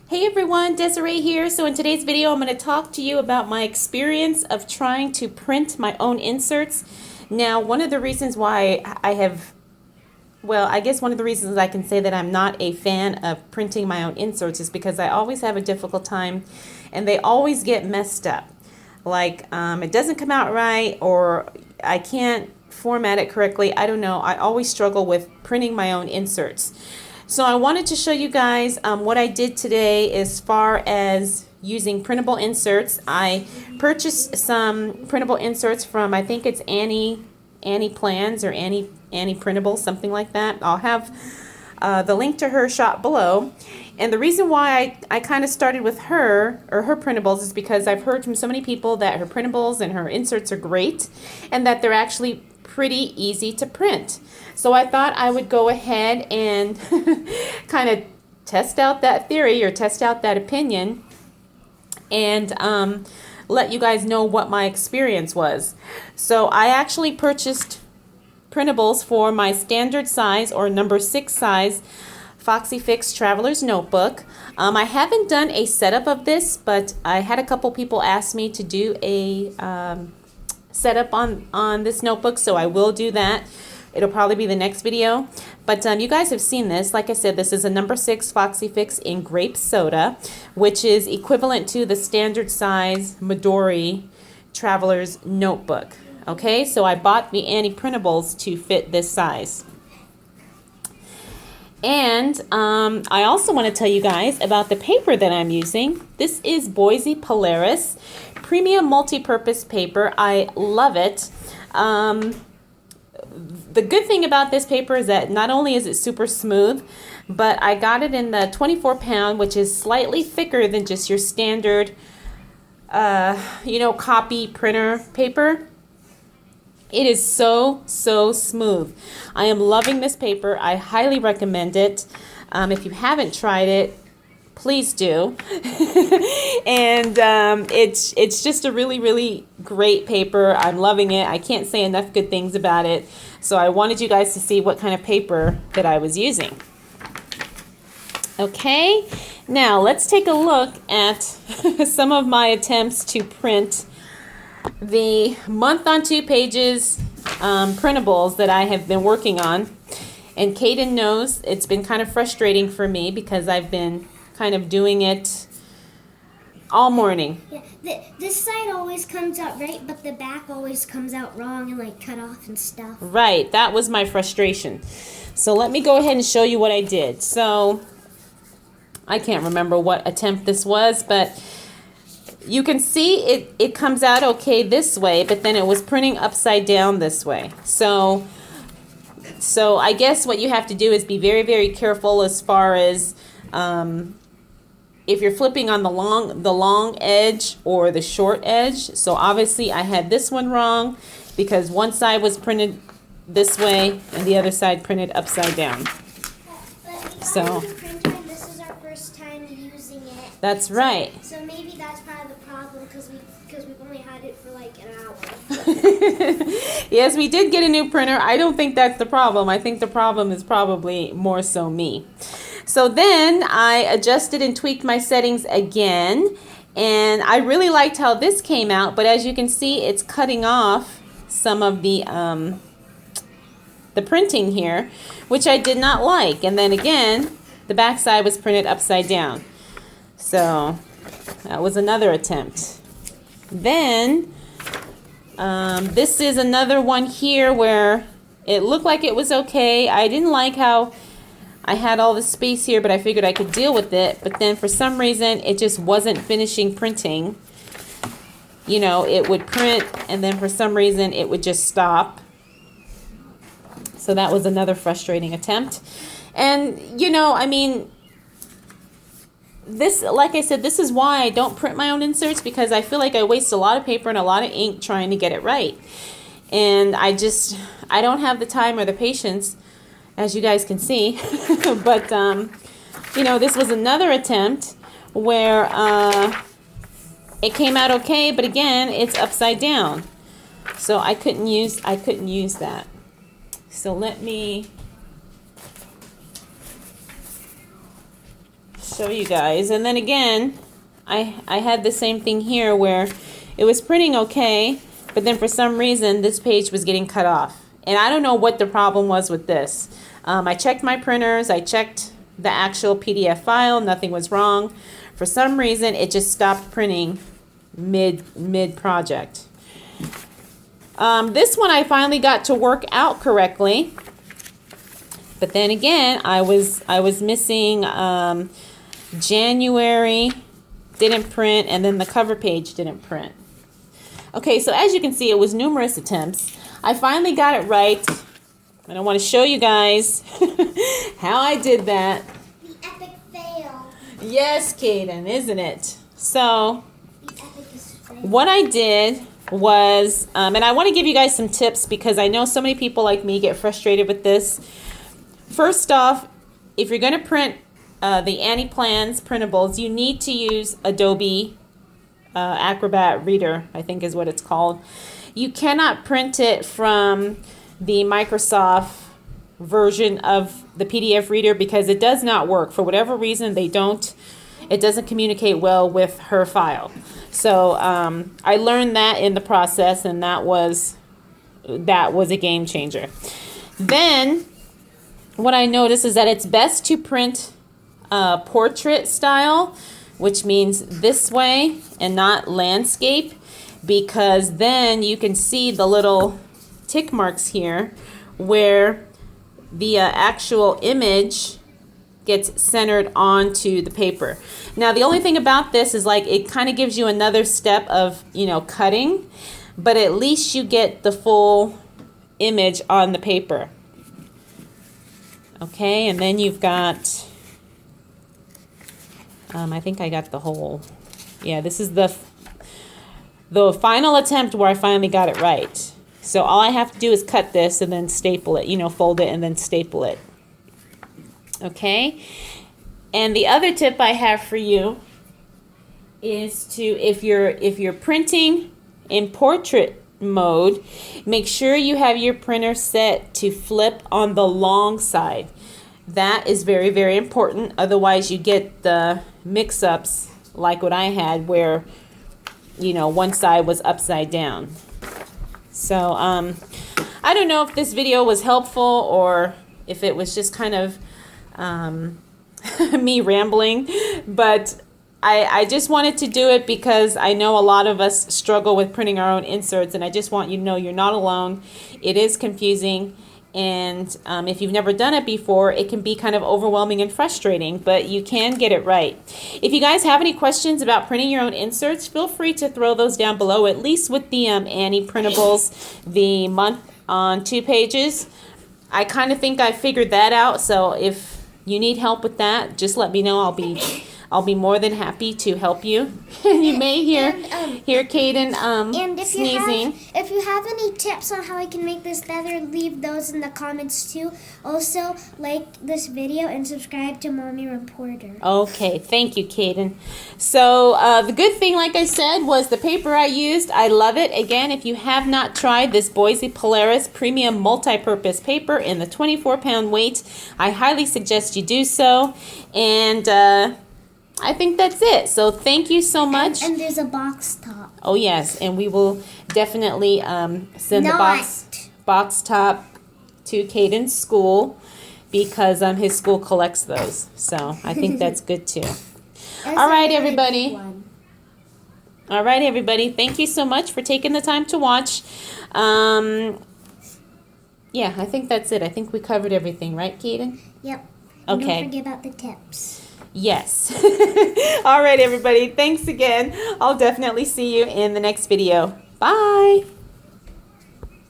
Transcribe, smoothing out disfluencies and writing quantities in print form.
Hey everyone, Desiree here. So in today's video, I'm going to talk to you about my experience of trying to print my own inserts. Now, one of the reasons why I guess one of the reasons I can say that I'm not a fan of printing my own inserts is because I always have a difficult time and they always get messed up. Like it doesn't come out right, or I can't format it correctly. I don't know. I always struggle with printing my own inserts. So I wanted to show you guys what I did today as far as using printable inserts. I purchased some printable inserts from, I think it's Annie Plans or Annie Printables, something like that. I'll have the link to her shop below. And the reason why I kind of started with her or her printables is because I've heard from so many people that her printables and her inserts are great and that they're actually pretty easy to print. So I thought I would go ahead and kind of test out that theory or test out that opinion and let you guys know what my experience was. So I actually purchased printables for my standard size or number 6 size Foxy Fix Traveler's Notebook. I haven't done a setup of this, but I had a couple people ask me to do a setup on this notebook, so I will do that. It'll probably be the next video. But you guys have seen this. Like I said, this is a number 6 Foxy Fix in grape soda, which is equivalent to the standard size Midori Traveler's Notebook. Okay, so I bought the Annie Printables to fit this size. And I also want to tell you guys about the paper that I'm using. This is Boise Polaris Premium Multi-Purpose Paper. I love it. The good thing about this paper is that not only is it super smooth, but I got it in the 24 pound, which is slightly thicker than just your standard, copy printer paper. It is so smooth. I am loving this paper. I highly recommend it. If you haven't tried it, please do. And it's just a really great paper. I'm loving it. I can't say enough good things about it. So I wanted you guys to see what kind of paper that I was using. Okay, now let's take a look at some of my attempts to print the month on 2 pages printables that I have been working on. And Kaden knows it's been kind of frustrating for me because I've been kind of doing it all morning. Yeah, this side always comes out right, but the back always comes out wrong and like cut off and stuff. Right, that was my frustration. So let me go ahead and show you what I did. So I can't remember what attempt this was, but you can see it comes out okay this way, but then it was printing upside down this way. So I guess what you have to do is be very careful as far as if you're flipping on the long edge or the short edge. So obviously I had this one wrong because one side was printed this way and the other side printed upside down. So This is our first time using it. That's right. So maybe that's part of the problem because we've only had it for like an hour. Yes, we did get a new printer. I don't think that's the problem. I think the problem is probably more so me. So then I adjusted and tweaked my settings again, and I really liked how this came out, but as you can see, it's cutting off some of the printing here, which I did not like. And then again, the back side was printed upside down. So that was another attempt. Then this is another one here where it looked like it was okay. I didn't like how I had all this space here, but I figured I could deal with it. But then for some reason, it just wasn't finishing printing. You know, it would print, and then for some reason, it would just stop. So that was another frustrating attempt. And, you know, I mean, this, like I said, this is why I don't print my own inserts, because I feel like I waste a lot of paper and a lot of ink trying to get it right. And I don't have the time or the patience, as you guys can see. But, you know, this was another attempt where it came out okay, but again, it's upside down. So I couldn't use that. So let me show you guys. And then again, I had the same thing here where it was printing okay, but then for some reason this page was getting cut off. And I don't know what the problem was with this. I checked my printers, I checked the actual PDF file, nothing was wrong. For some reason it just stopped printing mid project. This one I finally got to work out correctly. But then again, I was missing January didn't print, and then the cover page didn't print. Okay, so as you can see, it was numerous attempts. I finally got it right, and I want to show you guys how I did that. The epic fail. Yes, Kaden, isn't it? So The epic is fail. what I did was, and I want to give you guys some tips because I know so many people like me get frustrated with this. First off, if you're going to print the Annie Plans printables, you need to use Adobe Acrobat Reader, I think is what it's called. You cannot print it from the Microsoft version of the PDF reader because it does not work. For whatever reason, it doesn't communicate well with her file. So I learned that in the process, and that was a game changer. Then what I noticed is that it's best to print portrait style, which means this way and not landscape, because then you can see the little tick marks here where the actual image gets centered onto the paper. Now the only thing about this is like it kind of gives you another step of, you know, cutting, but at least you get the full image on the paper. Okay, and then you've got I think I got the whole, yeah, this is the final attempt where I finally got it right. So all I have to do is cut this and then staple it, you know, fold it and then staple it. Okay, and the other tip I have for you is to, if you're printing in portrait mode, make sure you have your printer set to flip on the long side. That is very, very important. Otherwise you get the mix-ups like what I had where, you know, one side was upside down. So I don't know if this video was helpful or if it was just kind of me rambling, but I just wanted to do it because I know a lot of us struggle with printing our own inserts, and I just want you to know you're not alone. It is confusing, and if you've never done it before, it can be kind of overwhelming and frustrating, but you can get it right. If you guys have any questions about printing your own inserts, feel free to throw those down below, at least with the Annie printables, the month on 2 pages. I kind of think I figured that out, so if you need help with that, just let me know. I'll be more than happy to help you. You may hear Kaden And sneezing. if you have any tips on how I can make this better, leave those in the comments too. Also, like this video and subscribe to Mommy Reporter. Okay, thank you, Kaden. So the good thing, like I said, was the paper I used. I love it. Again, if you have not tried this Boise Polaris Premium Multi-Purpose Paper in the 24-pound weight, I highly suggest you do so. And I think that's it. So thank you so much. And there's a box top. Oh yes, and we will definitely send the box top to Caden's school because his school collects those. So I think that's good too. All right, everybody. All right, everybody. Thank you so much for taking the time to watch. Yeah, I think that's it. I think we covered everything, right, Kaden? Yep. Okay. Don't forget about the tips. Yes. All right, everybody. Thanks again. I'll definitely see you in the next video. Bye.